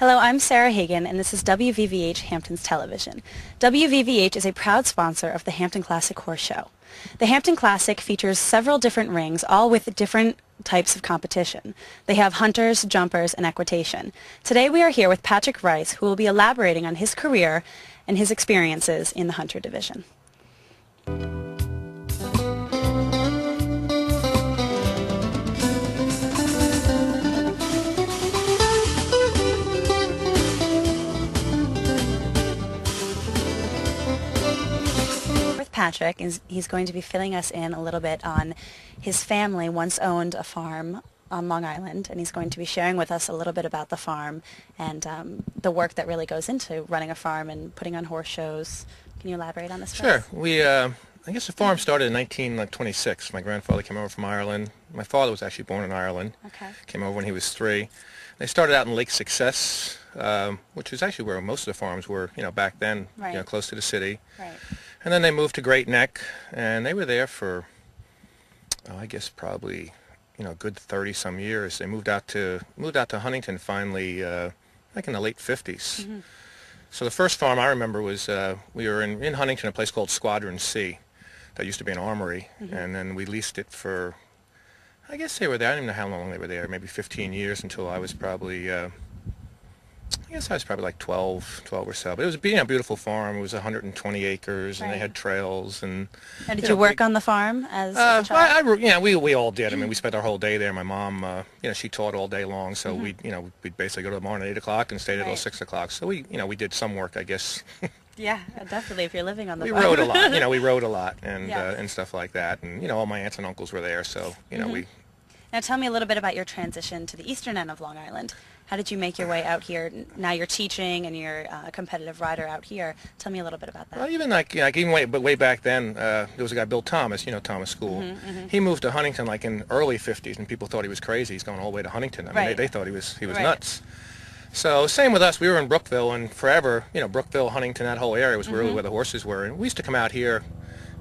Hello, I'm Sarah Hagen, and this is WVVH Hampton's Television. WVVH is a proud sponsor of the Hampton Classic Horse Show. The Hampton Classic features several different rings, all with different types of competition. They have hunters, jumpers, and equitation. Today we are here with Patrick Rice, who will be elaborating on his career and his experiences in the hunter division. Patrick, he's going to be filling us in a little bit on his family once owned a farm on Long Island, and he's going to be sharing with us a little bit about the farm and the work that really goes into running a farm and putting on horse shows. Can you elaborate on this? Sure. I guess the farm started in 1926. My grandfather came over from Ireland. My father was actually born in Ireland. Okay. Came over when he was 3. They started out in Lake Success, which was actually where most of the farms were, back then, right. Close to the city. Right. And then they moved to Great Neck, and they were there for, I guess probably, a good 30-some years. They moved out to Huntington finally, like in the late 50s. Mm-hmm. So the first farm I remember was we were in Huntington, a place called Squadron C, that used to be an armory, mm-hmm. and then we leased it for, I guess they were there. I don't even know how long they were there, maybe 15 years until I was probably. I guess I was probably like 12 or so. But it was a beautiful farm. It was 120 acres, and right. They had trails. And did you work on the farm as a child? We all did. I mean, we spent our whole day there. My mom, she taught all day long, so mm-hmm. we'd basically go to the barn at 8 o'clock and stay there till 6 o'clock. So we did some work, I guess. Yeah, definitely. If you're living on the farm. We rode a lot. We rode a lot and stuff like that. And all my aunts and uncles were there, so mm-hmm. we. Now tell me a little bit about your transition to the eastern end of Long Island. How did you make your way out here? Now you're teaching and you're a competitive rider out here. Tell me a little bit about that. Well, even way back then, there was a guy, Bill Thomas, Thomas School. Mm-hmm, mm-hmm. He moved to Huntington like in early 50s, and people thought he was crazy. He's going all the way to Huntington. I mean, they thought he was right. nuts. So same with us. We were in Brookville, and forever, Brookville, Huntington, that whole area was really mm-hmm. where the horses were. And we used to come out here.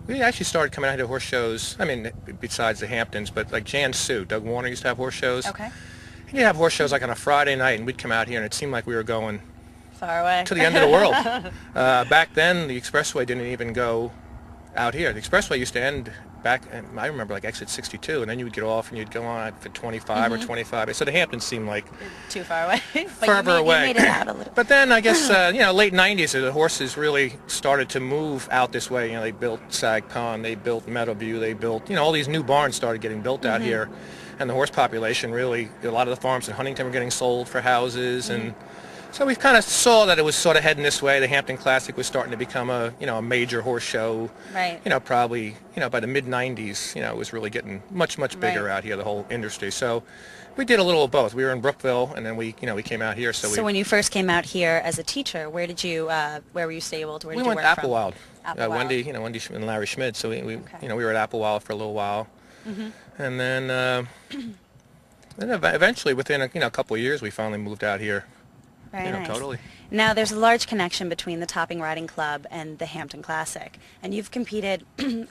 We actually started coming out here to horse shows, I mean, besides the Hamptons, but like Jan Sue, Doug Warner used to have horse shows. Okay. He'd have horse shows like on a Friday night, and we'd come out here, and it seemed like we were going far away to the end of the world. Back then, the expressway didn't even go out here. The expressway used to end back, I remember, like exit 62, and then you would get off and you'd go on for 25 mm-hmm. or 25. So the Hamptons seemed like too far away. Further away. You made it out a little. But then I guess late 90s, the horses really started to move out this way. They built Sag Pond, they built Meadowview, they built all these new barns started getting built out mm-hmm. here, and the horse population really, a lot of the farms in Huntington were getting sold for houses mm-hmm. and. So we kind of saw that it was sort of heading this way. The Hampton Classic was starting to become a major horse show. Right. Probably by the mid '90s, it was really getting much bigger right. out here, the whole industry. So we did a little of both. We were in Brookville, and then we came out here. So when you first came out here as a teacher, where were you stabled? Where did you work from? We went to Applewild. Wendy and Larry Schmid. So we were at Applewild for a little while, mm-hmm. and then eventually within a couple of years, we finally moved out here. Very nice. Totally. Now, there's a large connection between the Topping Riding Club and the Hampton Classic, and you've competed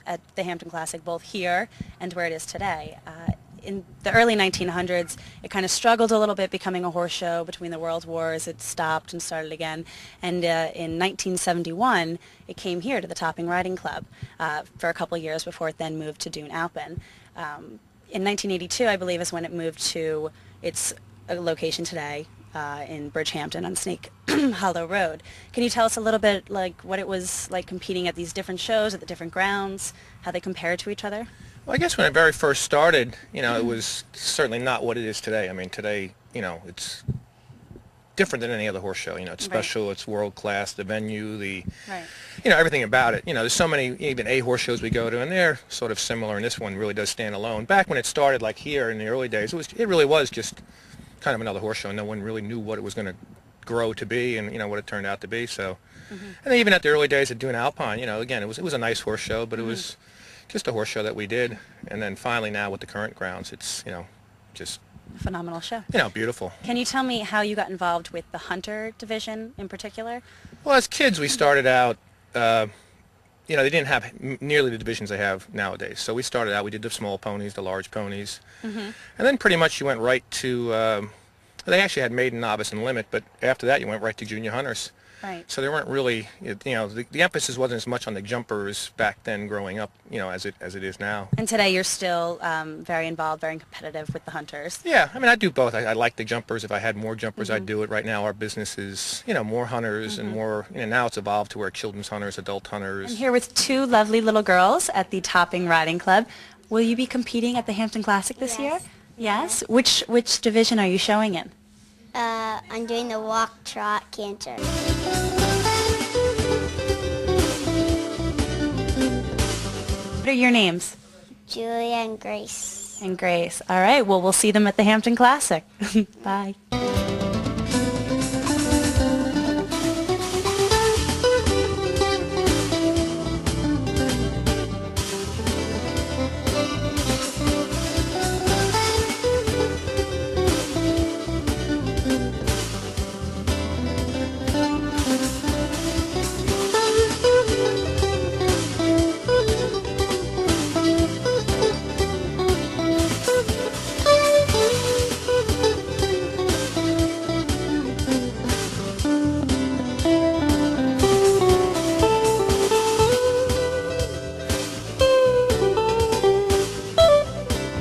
at the Hampton Classic both here and where it is today. In the early 1900s, it kind of struggled a little bit becoming a horse show. Between the World Wars, it stopped and started again, and in 1971, it came here to the Topping Riding Club for a couple of years before it then moved to Dune Alpin. In 1982, I believe, is when it moved to its location today, in Bridgehampton on Snake Hollow Road. Can you tell us a little bit like what it was like competing at these different shows at the different grounds, how they compared to each other? Well, I guess when it very first started, it was certainly not what it is today. I mean, today, it's different than any other horse show. It's special, right. It's world class, the venue, right. Everything about it. There's so many even A horse shows we go to, and they're sort of similar, and this one really does stand alone. Back when it started, like here in the early days, it really was just kind of another horse show. No one really knew what it was going to grow to be, and what it turned out to be. So, mm-hmm. and then even at the early days at Dune Alpine, again, it was a nice horse show, but mm-hmm. it was just a horse show that we did. And then finally now with the current grounds, it's just a phenomenal show. Beautiful. Can you tell me how you got involved with the hunter division in particular? Well, as kids, we started out. They didn't have nearly the divisions they have nowadays. So we started out, we did the small ponies, the large ponies. Mm-hmm. And then pretty much you went right to, they actually had maiden, novice, and limit, but after that you went right to junior hunters. Right. So they weren't really, you know, the emphasis wasn't as much on the jumpers back then growing up, you know, as it is now. And today you're still very involved, very competitive with the hunters. Yeah, I mean, I do both. I like the jumpers. If I had more jumpers, I'd do it. Right now our business is, you know, more hunters and more, you know, now it's evolved to where children's hunters, adult hunters. I'm here with two lovely little girls at the Topping Riding Club. Will you be competing at the Hampton Classic this year? Yes. Which division are you showing in? I'm doing the walk, trot, canter. What are your names? Julia and Grace. And Grace. All right, well, we'll see them at the Hampton Classic. Bye.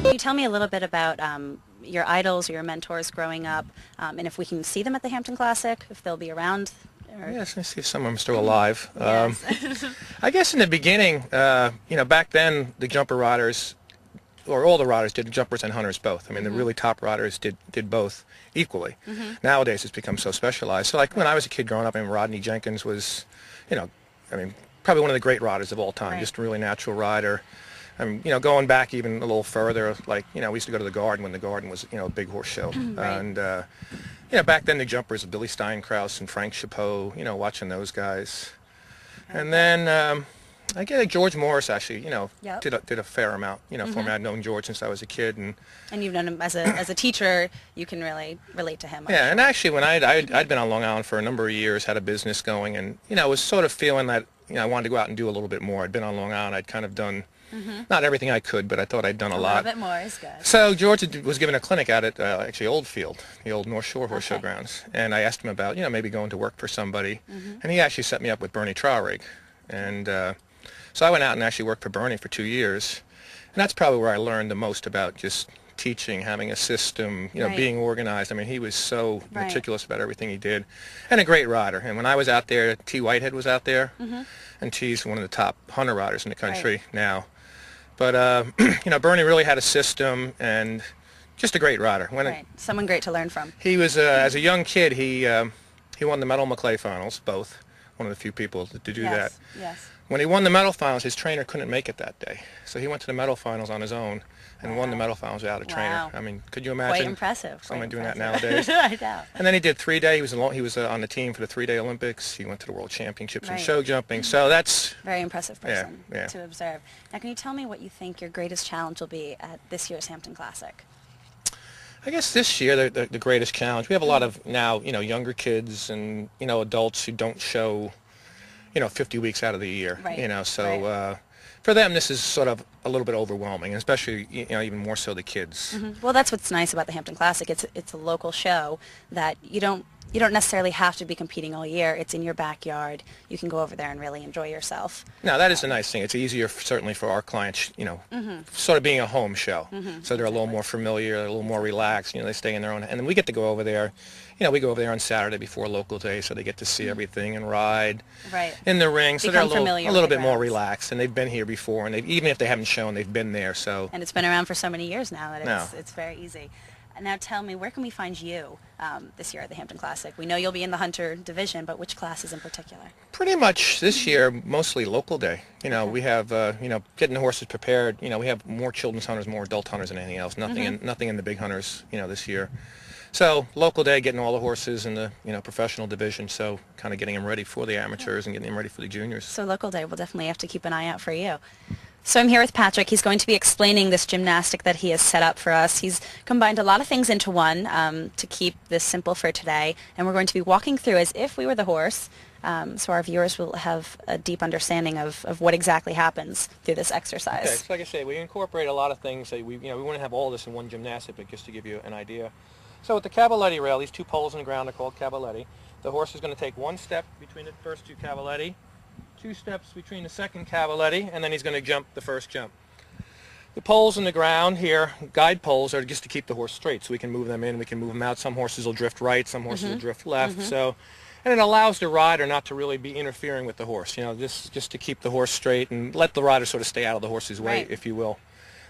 Can you tell me a little bit about your idols or your mentors growing up, and if we can see them at the Hampton Classic, if they'll be around? Or... Yes, let me see if some of them are still alive. Yes. I guess in the beginning, you know, back then the jumper riders, or all the riders did jumpers and hunters both. I mean, the really top riders did both equally. Nowadays it's become so specialized. So like when I was a kid growing up, I mean, Rodney Jenkins was, you know, I mean, probably one of the great riders of all time, Right. just a really natural rider. I mean, you know, going back even a little further, like, you know, we used to go to the Garden when the Garden was, you know, a big horse show. Right. And, you know, back then the jumpers, Billy Steinkraus and Frank Chapeau, you know, watching those guys. And then I get George Morris actually, you know, Yep. did a fair amount, you know, for me. I'd known George since I was a kid. And you've known him as a teacher, you can really relate to him. I'm yeah, sure. and actually when I'd been on Long Island for a number of years, had a business going, and, you know, was sort of feeling that, you know, I wanted to go out and do a little bit more. I'd been on Long Island, I'd kind of done, not everything I could, but I thought I'd done a lot. A little bit more is good. So George was giving a clinic out at actually Oldfield, the old North Shore Horse Show Okay. grounds, and I asked him about, you know, maybe going to work for somebody, and he actually set me up with Bernie Trowrig, and so I went out and actually worked for Bernie for 2 years, and that's probably where I learned the most about just teaching, having a system, you know, Right. being organized. I mean, he was so Right. meticulous about everything he did, and a great rider. And when I was out there, T. Whitehead was out there, and T's one of the top hunter riders in the country now. But, you know, Bernie really had a system and just a great rider. Right. Someone great to learn from. He was, as a young kid, he won the medal McClay finals, both. One of the few people to do that. Yes. When he won the medal finals, his trainer couldn't make it that day. So he went to the medal finals on his own and won the medal finals without a trainer. Wow. I mean, could you imagine? Quite impressive. Someone Quite doing that impressive. nowadays. I know. And then he did 3-day. He was on the team for the 3-day Olympics. He went to the World Championships in Right. show jumping. So that's, Very impressive person Yeah, yeah. to observe. Now, can you tell me what you think your greatest challenge will be at this year's Hampton Classic? I guess this year the greatest challenge. We have a lot of now, you know, younger kids and, you know, adults who don't show, you know, 50 weeks out of the year. Right, You know, so right. for them this is sort of a little bit overwhelming, especially, you know, even more so the kids. Well, that's what's nice about the Hampton Classic. It's a local show that you don't necessarily have to be competing all year. It's in your backyard. You can go over there and really enjoy yourself. Now that is a nice thing. It's easier certainly for our clients, you know, sort of being a home show. So they're a little more familiar, a little more relaxed. You know, they stay in their own. And then we get to go over there. You know, we go over there on Saturday before local day, so they get to see everything and ride Right. in the ring. So they're Become familiar a little with the bit more grounds. relaxed, and they've been here before. And even if they haven't shown, they've been there. So And it's been around for so many years now that No. it's very easy. Now tell me, where can we find you this year at the Hampton Classic? We know you'll be in the Hunter division, but which classes in particular? pretty much this year, mostly local day. You know, we have, you know, getting the horses prepared. You know, we have more children's hunters, more adult hunters than anything else. Nothing in the big hunters, you know, this year. So local day, getting all the horses in the, you know, professional division. So kind of getting them ready for the amateurs and getting them ready for the juniors. So local day, we'll definitely have to keep an eye out for you. So I'm here with Patrick. He's going to be explaining this gymnastic that he has set up for us. He's combined a lot of things into one to keep this simple for today, and we're going to be walking through as if we were the horse, so our viewers will have a deep understanding of what exactly happens through this exercise. Okay, so like I say, we incorporate a lot of things. We wouldn't have all this in one gymnastic, but just to give you an idea. So with the cavaletti rail, these two poles in the ground are called cavaletti. The horse is going to take one step between the first two cavaletti, 2 steps between the second cavaletti, and then he's going to jump the first jump. The poles in the ground here, guide poles, are just to keep the horse straight, so we can move them in, we can move them out. Some horses will drift right, some horses will drift left. So, and it allows the rider not to really be interfering with the horse. Just to keep the horse straight and let the rider sort of stay out of the horse's way, if you will.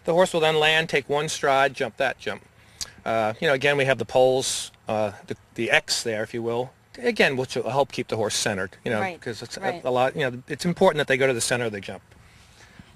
The horse will then land, take one stride, jump that jump. Again, we have the poles, the X there, if you will. Again, which will help keep the horse centered, because it's a lot, it's important that they go to the center of the jump.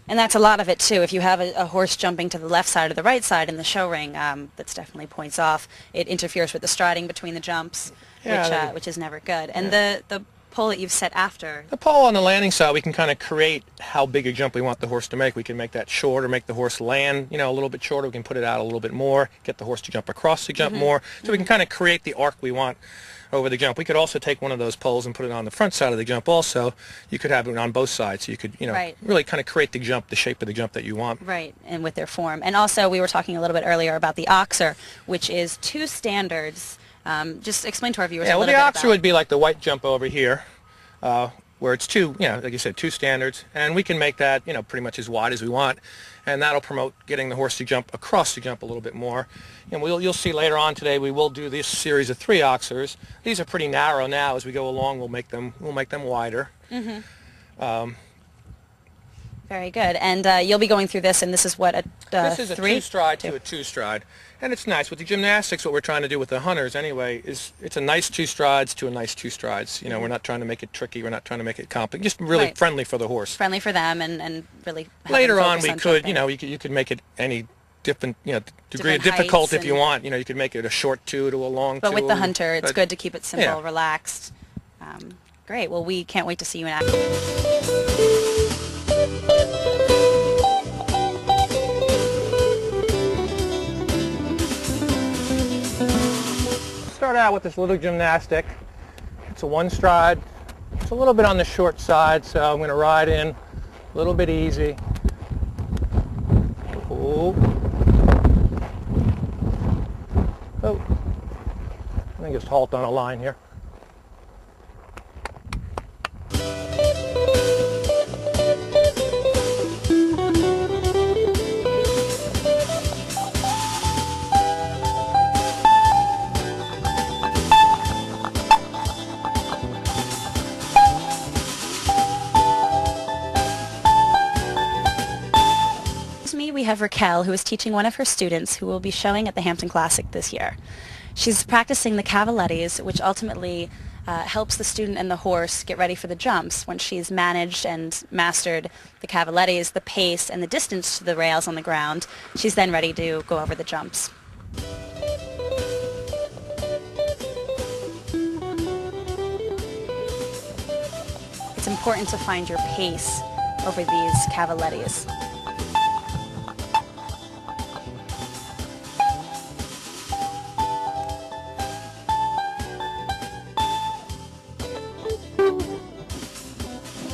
And that's a lot of it, too. If you have a horse jumping to the left side or the right side in the show ring, that's definitely points off. It interferes with the striding between the jumps, which is never good. And the pole that you've set after. The pole on the landing side, we can kind of create how big a jump we want the horse to make. We can make that short or make the horse land, a little bit shorter. We can put it out a little bit more, get the horse to jump across the jump more. So we can kind of create the arc we want over the jump. We could also take one of those poles and put it on the front side of the jump also. You could have it on both sides, so you could, really kind of create the jump, the shape of the jump that you want. Right, and with their form. And also, we were talking a little bit earlier about the oxer, which is 2 standards. Just explain to our viewers a little bit the about oxer would be like the white jump over here, where it's 2, like you said, 2 standards, and we can make that, pretty much as wide as we want, and that'll promote getting the horse to jump across the jump a little bit more. And you'll see later on today we will do this series of 3 oxers. These are pretty narrow now. As we go along, we'll make them wider. Very good. And you'll be going through this, and this is what this is a 3 2-stride to a 2-stride. And it's nice. With the gymnastics, what we're trying to do with the hunters anyway is it's a nice 2 strides to a nice 2 strides. We're not trying to make it tricky. We're not trying to make it complicated. Just really friendly for the horse. Friendly for them, and really later on we could, you could make it any different, degree of difficulty if you want. You could make it a short 2 to a long 2. But with the hunter, it's good to keep it simple, relaxed. Great. Well, we can't wait to see you in action. Start out with this little gymnastic. It's a 1-stride. It's a little bit on the short side, so I'm going to ride in a little bit easy. Oh. I think just halt on a line here. We have Raquel, who is teaching one of her students who will be showing at the Hampton Classic this year. She's practicing the cavalettis, which ultimately helps the student and the horse get ready for the jumps. Once she's managed and mastered the cavalettis, the pace, and the distance to the rails on the ground, she's then ready to go over the jumps. It's important to find your pace over these cavalettis.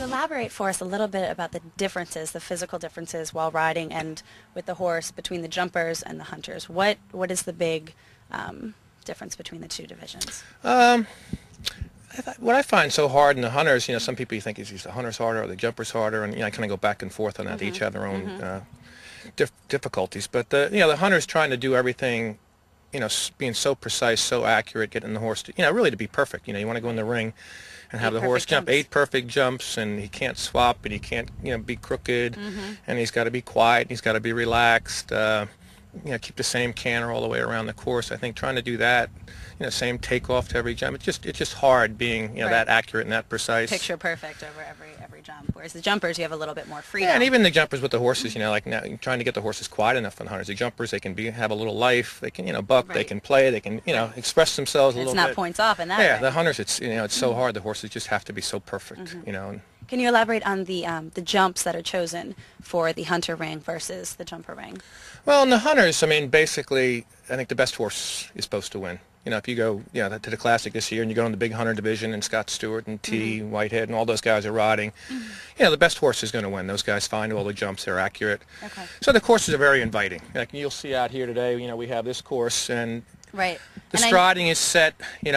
Elaborate for us a little bit about the differences, the physical differences while riding and with the horse between the jumpers and the hunters. What is the big difference between the 2 divisions? What I find so hard in the hunters, some people you think is the hunters harder or the jumpers harder, and I kind of go back and forth on that. Each have their own difficulties. But the hunters trying to do everything, being so precise, so accurate, getting the horse to, really to be perfect. You want to go in the ring and have the horse jump 8 perfect jumps, and he can't swap, and he can't, be crooked, and he's got to be quiet, and he's got to be relaxed, keep the same canter all the way around the course. I think trying to do that, same takeoff to every jump, it's just hard being, that accurate and that precise. Picture perfect over every jump, whereas the jumpers, you have a little bit more freedom. Yeah, and even the jumpers with the horses, like now, trying to get the horses quiet enough for the hunters. The jumpers, they can have a little life, they can, buck, they can play, they can, express themselves a little bit. It's not points off in that Yeah, way. The hunters, it's, it's so hard. The horses just have to be so perfect, Can you elaborate on the jumps that are chosen for the hunter ring versus the jumper ring? Well, in the hunters, I mean, basically, I think the best horse is supposed to win. You know, if you go, to the Classic this year and you go in the big hunter division and Scott Stewart and T, Whitehead and all those guys are riding, the best horse is going to win. Those guys find all the jumps, they're accurate. Okay. So the courses are very inviting. Like you'll see out here today, we have this course and right. The striding is set, and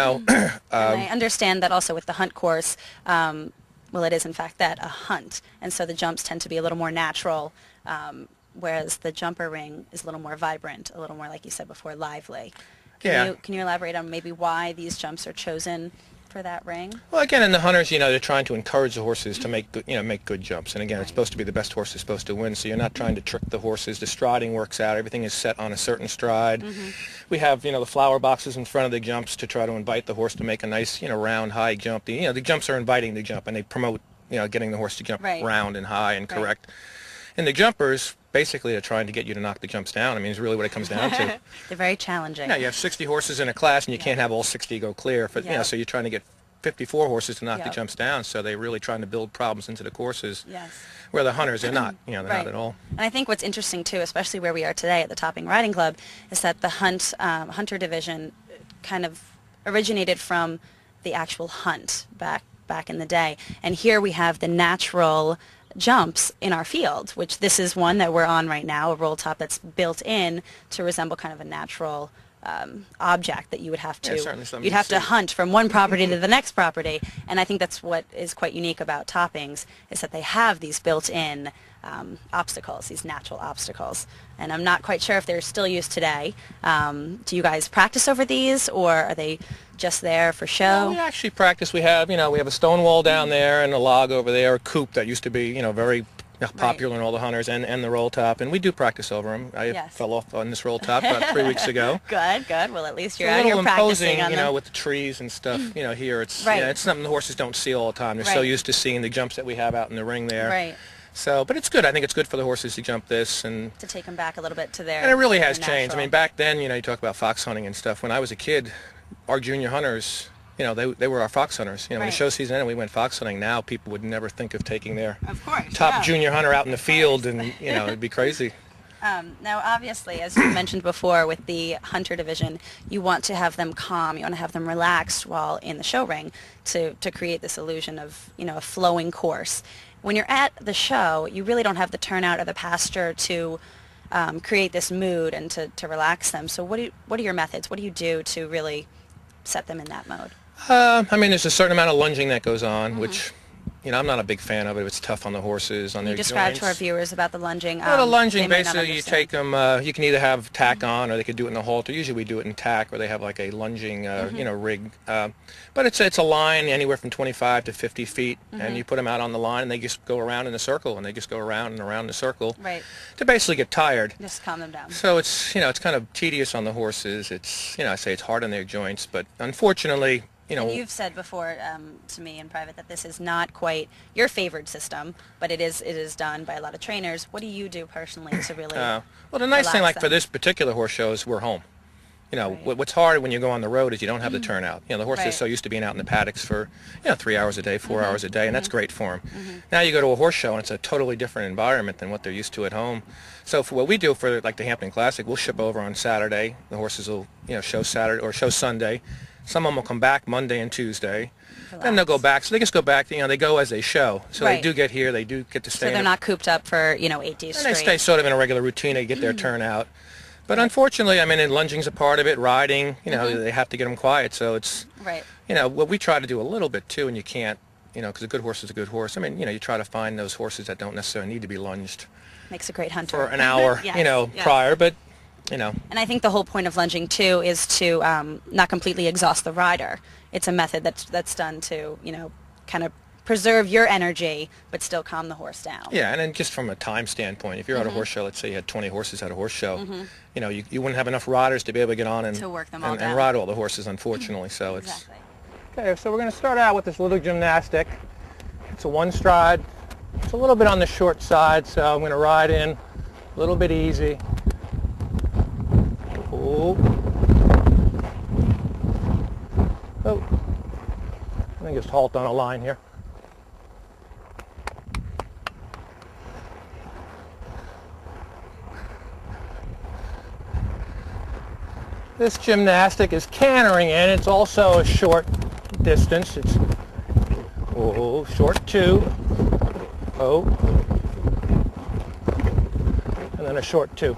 I understand that also with the hunt course, well, it is in fact that, a hunt, and so the jumps tend to be a little more natural, whereas the jumper ring is a little more vibrant, a little more, like you said before, lively. Can you elaborate on maybe why these jumps are chosen for that ring? Well, again, in the hunters, they're trying to encourage the horses to make good, make good jumps. And again, it's supposed to be the best horse is supposed to win, so you're not trying to trick the horses. The striding works out. Everything is set on a certain stride. We have, the flower boxes in front of the jumps to try to invite the horse to make a nice, round, high jump. The jumps are inviting the jump, and they promote, getting the horse to jump round and high and correct. And the jumpers, basically, are trying to get you to knock the jumps down. I mean, it's really what it comes down to. They're very challenging. Yeah, you have 60 horses in a class, and you can't have all 60 go clear. So you're trying to get 54 horses to knock the jumps down. So they're really trying to build problems into the courses. Where the hunters are not, they're not at all. And I think what's interesting too, especially where we are today at the Topping Riding Club, is that the hunter division kind of originated from the actual hunt back in the day. And here we have the natural jumps in our field, which this is one that we're on right now, a roll top that's built in to resemble kind of a natural object that you would have to hunt from one property to the next property. And I think that's what is quite unique about toppings, is that they have these built-in obstacles, these natural obstacles. And I'm not quite sure if they're still used today. Do you guys practice over these, or are they just there for show? Well, we actually practice. We have a stone wall down there and a log over there, a coop that used to be, very popular in all the hunters, and the roll top, and we do practice over them. I fell off on this roll top about 3 weeks ago. Good. Well, at least you're out here practicing on them. With the trees and stuff. Here it's it's something the horses don't see all the time. They're so used to seeing the jumps that we have out in the ring there. Right. So, but it's good. I think it's good for the horses to jump this and to take them back a little bit to their. And it really has changed. I mean, back then, you talk about fox hunting and stuff. When I was a kid, our junior hunters, they were our fox hunters. When the show season ended, we went fox hunting. Now people would never think of taking their top junior hunter out in the field, and it'd be crazy. Now, obviously, as you mentioned before, with the hunter division, you want to have them calm, you want to have them relaxed while in the show ring to create this illusion of, a flowing course. When you're at the show, you really don't have the turnout or the pasture to create this mood and to relax them. So what are your methods? What do you do to really set them in that mode? I mean, there's a certain amount of lunging that goes on, which, I'm not a big fan of it. It's tough on the horses, on their joints. Describe to our viewers about the lunging. Well, the lunging, basically, you take them, you can either have tack on, or they could do it in a halter. Usually we do it in tack, or they have like a lunging, rig. But it's a line anywhere from 25 to 50 feet, and you put them out on the line, and they just go around in a circle, and they just go around and around in a circle to basically get tired. Just calm them down. So it's, it's kind of tedious on the horses. It's, I say it's hard on their joints, but unfortunately, and you've said before to me in private that this is not quite your favored system, but it is done by a lot of trainers. What do you do personally to really well, the nice thing, like for this particular horse show, is we're home. What's hard when you go on the road is you don't have the turnout. The horse is so used to being out in the paddocks for 3 hours a day, 4 hours a day, and that's great for them. Now you go to a horse show, and it's a totally different environment than what they're used to at home. So for what we do for like the Hampton Classic, we'll ship over on Saturday. The horses will show Saturday or show Sunday. Some of them will come back Monday and Tuesday. Relax. Then they'll go back. So they just go back. They go as they show. So they do get here. They do get to stay. So they're not cooped up for 8 days straight. And they stay sort of in a regular routine. They get their turnout. But unfortunately, I mean, and lunging's a part of it. Riding, they have to get them quiet. So it's what we try to do a little bit too, and you can't, because a good horse is a good horse. I mean, you try to find those horses that don't necessarily need to be lunged. Makes a great hunter for an hour, prior, but. And I think the whole point of lunging too is to not completely exhaust the rider. It's a method that's done to kind of preserve your energy but still calm the horse down. Yeah, and then just from a time standpoint, if you're at a horse show, let's say you had 20 horses at a horse show, you wouldn't have enough riders to be able to get on and to work them all and ride all the horses, unfortunately. So it's okay. So we're going to start out with this little gymnastic. It's a one stride. It's a little bit on the short side, so I'm going to ride in a little bit easy. Oh. Let me just halt on a line here. This gymnastic is cantering in. It's also a short distance. It's short 2. And then a short 2.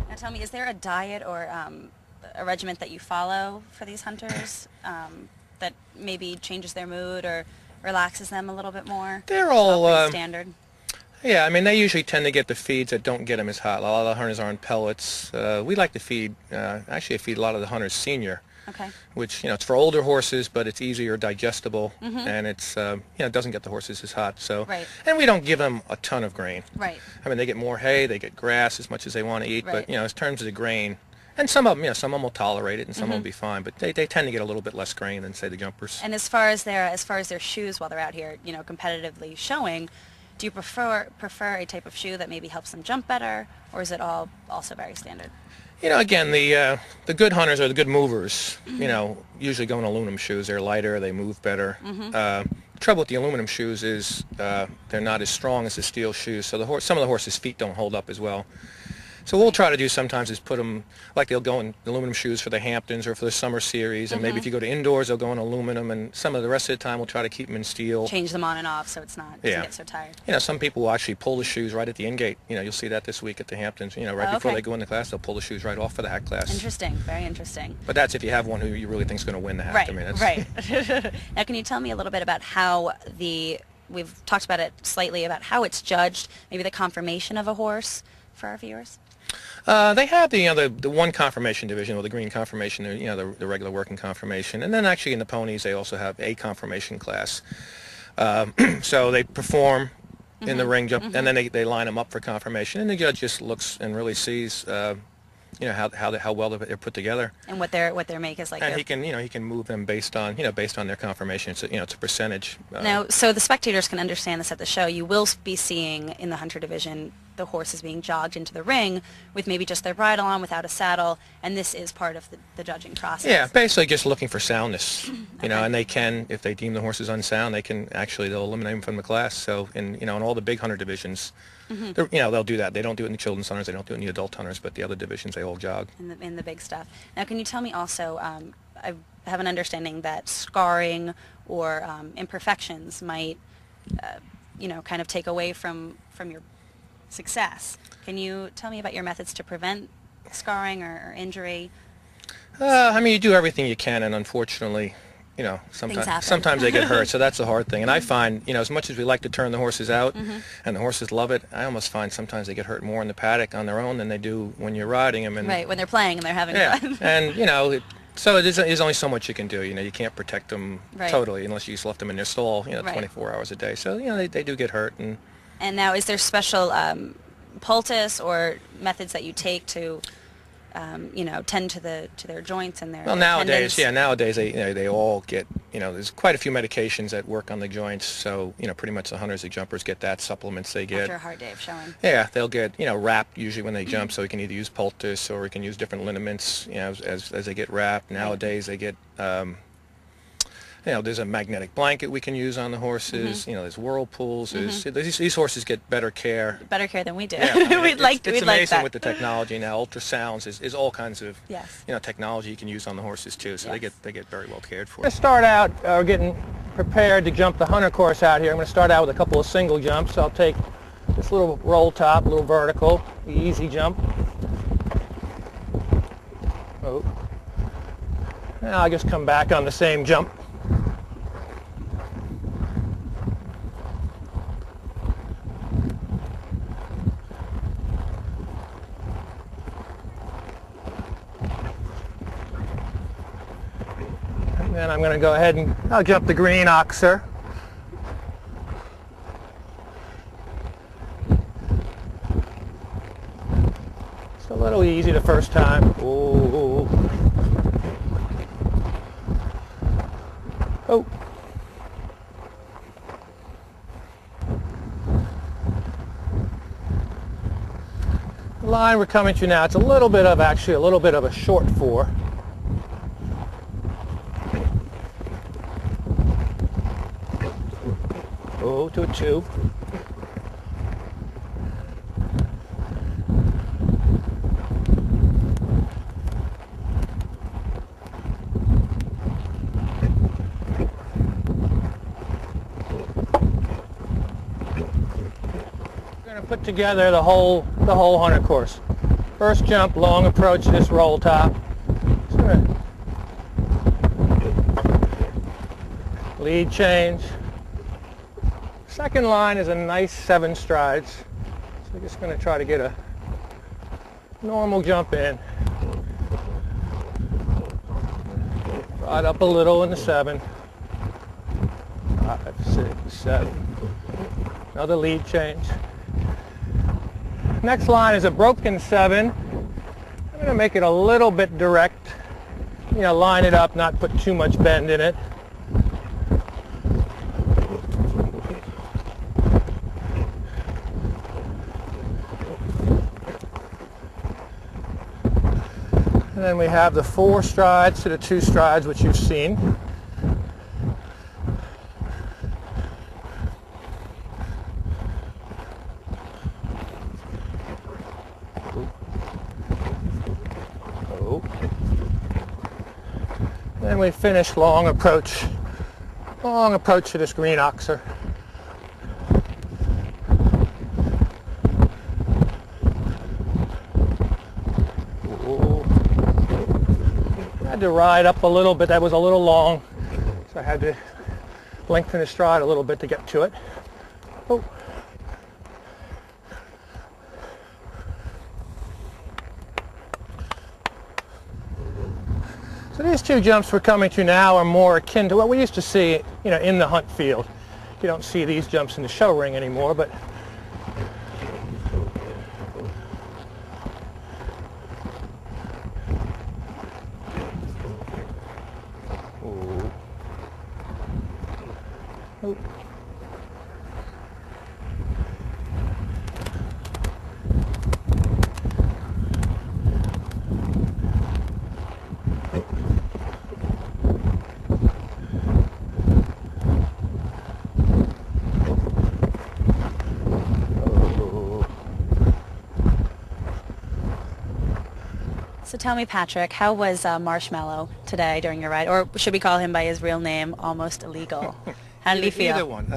Now tell me, is there a diet or a regiment that you follow for these hunters that maybe changes their mood or relaxes them a little bit more? They're all pretty standard. Yeah, I mean, they usually tend to get the feeds that don't get them as hot. A lot of the hunters are on pellets. We like to feed, actually I feed a lot of the hunters senior, which, it's for older horses, but it's easier, digestible, and it's, it doesn't get the horses as hot. So, and we don't give them a ton of grain. I mean, they get more hay, they get grass as much as they want to eat, but, in terms of the grain, and some of them, will tolerate it, and some of them will be fine, but they tend to get a little bit less grain than, say, the jumpers. And as far as their shoes while they're out here, competitively showing, do you prefer a type of shoe that maybe helps them jump better, or is it all also very standard? Again, the good hunters are the good movers. Usually go in aluminum shoes. They're lighter, they move better. The trouble with the aluminum shoes is they're not as strong as the steel shoes, so some of the horses' feet don't hold up as well. So what we'll try to do sometimes is put them, like they'll go in aluminum shoes for the Hamptons or for the summer series, and maybe if you go to indoors, they'll go in aluminum, and some of the rest of the time we'll try to keep them in steel. Change them on and off so it's not, doesn't get so tired. Some people will actually pull the shoes right at the in-gate. You'll see that this week at the Hamptons. Right before they go into class, they'll pull the shoes right off for the hat class. Interesting, very interesting. But that's if you have one who you really think is going to win the hat. Right, I mean, right. Now, can you tell me a little bit about how we've talked about it slightly, about how it's judged, maybe the conformation of a horse for our viewers? They have the one conformation division, or the green conformation, the regular working conformation, and then actually in the ponies they also have a conformation class. So they perform in the ring jump, and then they line them up for conformation, and the judge just looks and really sees how well they're put together, and what their make is like. And he can move them based on their conformation. It's it's a percentage. Now, so the spectators can understand this at the show. You will be seeing in the hunter division the horses being jogged into the ring with maybe just their bridle on, without a saddle, and this is part of the judging process. Yeah, basically just looking for soundness, and they can, if they deem the horses unsound, they'll eliminate them from the class. So in all the big hunter divisions, they'll do that. They don't do it in the children's hunters, they don't do it in the adult hunters, but the other divisions they all jog. In the big stuff. Now, can you tell me also, I have an understanding that scarring or imperfections might, kind of take away from your success. Can you tell me about your methods to prevent scarring or injury? I mean, you do everything you can, and unfortunately, sometimes they get hurt, so that's the hard thing. And I find, as much as we like to turn the horses out, and the horses love it, I almost find sometimes they get hurt more in the paddock on their own than they do when you're riding them. And, right, when they're playing and they're having fun. And, so there's only so much you can do. You can't protect them totally unless you just left them in their stall, 24 hours a day. So, they do get hurt. And now, is there special poultice or methods that you take to, tend to their joints and their nowadays they all get, there's quite a few medications that work on the joints. So pretty much the hunters, the jumpers get that, supplements they get after a hard day of showing. Yeah, they'll get wrapped usually when they jump. So we can either use poultice or we can use different liniments. As they get wrapped. Nowadays they get. There's a magnetic blanket we can use on the horses. There's whirlpools. These horses get better care. Better care than we do. Yeah, I mean, it's amazing with the technology now. Ultrasounds is all kinds of yes. Technology you can use on the horses too. So yes. they get very well cared for. Let's start out getting prepared to jump the hunter course out here. I'm going to start out with a couple of single jumps. I'll take this little roll top, a little vertical, the easy jump. Oh. Now I'll just come back on the same jump. Then I'm going to go ahead and I'll jump the green oxer. It's a little easy the first time. Ooh. Oh. The line we're coming to now, it's actually a little bit of a short four. Oh, to a 2. We're going to put together the whole hunter course. First jump, long approach to this roll top. Just gonna lead change. Second line is a nice 7 strides. So we're just going to try to get a normal jump in. Right up a little in the 7. 5, 6, 7. Another lead change. Next line is a broken 7. I'm going to make it a little bit direct. You know, line it up, not put too much bend in it. And then we have the 4 strides to the 2 strides, which you've seen. Oh. Then we finish long approach to this green oxer. To ride up a little bit. That was a little long, so I had to lengthen the stride a little bit to get to it. Oh. So these 2 jumps we're coming to now are more akin to what we used to see, you know, in the hunt field. You don't see these jumps in the show ring anymore, but oh. So tell me, Patrick, how was Marshmallow today during your ride? Or should we call him by his real name, Almost Illegal? How did he feel? Either one.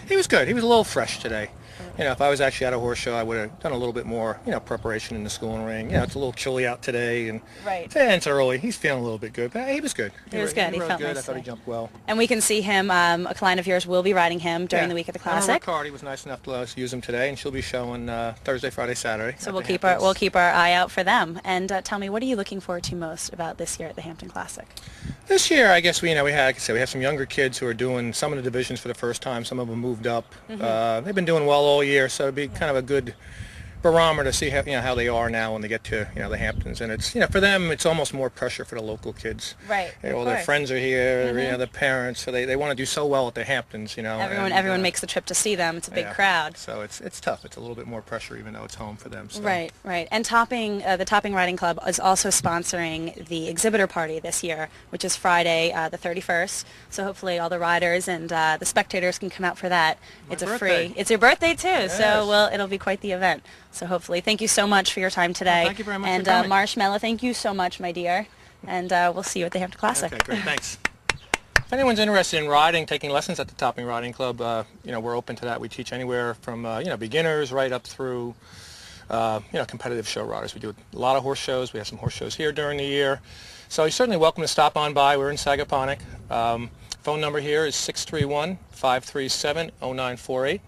He was good. He was a little fresh today. You know, if I was actually at a horse show, I would have done a little bit more, you know, preparation in the schooling ring. You know, it's a little chilly out today, and it's early. He's feeling a little bit good, but he was good. He was good. He felt good. nice I thought he jumped well. And we can see him. A client of yours will be riding him during the week of the Classic. Cardi was nice enough to let us use him today, and she'll be showing Thursday, Friday, Saturday. So we'll keep our eye out for them. And tell me, what are you looking forward to most about this year at the Hampton Classic? This year, I guess we had, like I said, we have some younger kids who are doing some of the divisions for the first time. Some of them moved up. They've been doing well all year, so it'd be kind of a good barometer to see how, how they are now when they get to the Hamptons. And it's for them, it's almost more pressure for the local kids. Right. All their friends are here, their parents, so they want to do so well at the Hamptons. Everyone makes the trip to see them. It's a big crowd. So it's tough. It's a little bit more pressure, even though it's home for them. So. Right. And the Topping Riding Club is also sponsoring the Exhibitor Party this year, which is Friday the 31st. So hopefully all the riders and the spectators can come out for that. It's your birthday too, yes. So it'll be quite the event. So hopefully, thank you so much for your time today. Well, thank you very much and for coming. Marshmallow, thank you so much, my dear. And we'll see you at the Hampton Classic. Okay, great, thanks. If anyone's interested in riding, taking lessons at the Topping Riding Club, we're open to that. We teach anywhere from beginners right up through competitive show riders. We do a lot of horse shows. We have some horse shows here during the year. So you're certainly welcome to stop on by. We're in Sagaponack. Phone number here is 631-537-0948.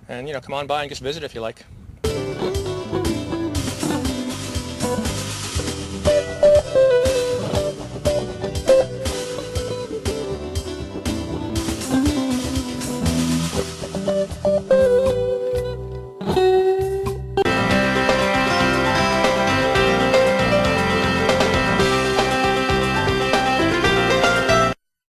And come on by and just visit if you like.